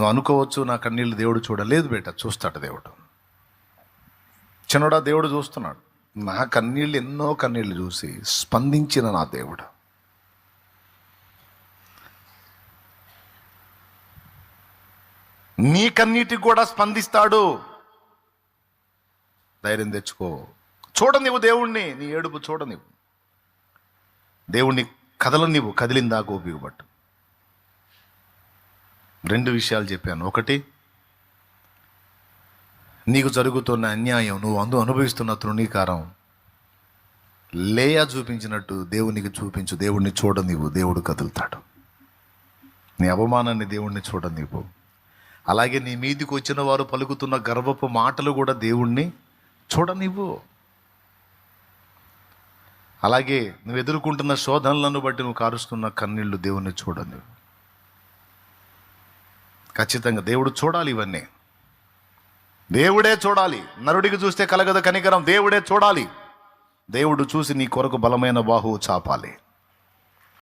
నువ్వు అనుకోవచ్చు నా కన్నీళ్ళు దేవుడు చూడలేదు బేట, చూస్తాడు దేవుడు. చిన్నడా దేవుడు చూస్తున్నాడు. నా కన్నీళ్ళు, ఎన్నో కన్నీళ్ళు చూసి స్పందించిన నా దేవుడు. నీ కన్నీటికి కూడా స్పందిస్తాడు. ధైర్యం తెచ్చుకో. చూడనివ్వు దేవుణ్ణి, నీ ఏడుపు చూడనివ్వు. దేవుణ్ణి కదలనివ్వు, కదిలిందా గోపికపట్టు. 2 విషయాలు చెప్పాను. ఒకటి, నీకు జరుగుతున్న అన్యాయం, నువ్వు అనుభవిస్తున్న తృణీకారం లేయా చూపించినట్టు దేవునికి చూపించు. దేవుణ్ణి చూడనివ్వు, దేవుడు కదులుతాడు. నీ అవమానాన్ని దేవుణ్ణి చూడనివ్వు. అలాగే నీ మీదికి వచ్చిన వారు పలుకుతున్న గర్వపు మాటలు కూడా దేవుణ్ణి చూడనివ్వు. అలాగే నువ్వు ఎదుర్కొంటున్న శోధనలను బట్టి నువ్వు కారుస్తున్న కన్నీళ్లు దేవుణ్ణి చూడనివ్వు. ఖచ్చితంగా దేవుడు చూడాలి. ఇవన్నీ దేవుడే చూడాలి. నరుడికి చూస్తే కలగదు కనికరం, దేవుడే చూడాలి. దేవుడు చూసి నీ కొరకు బలమైన బాహువు చాపాలి.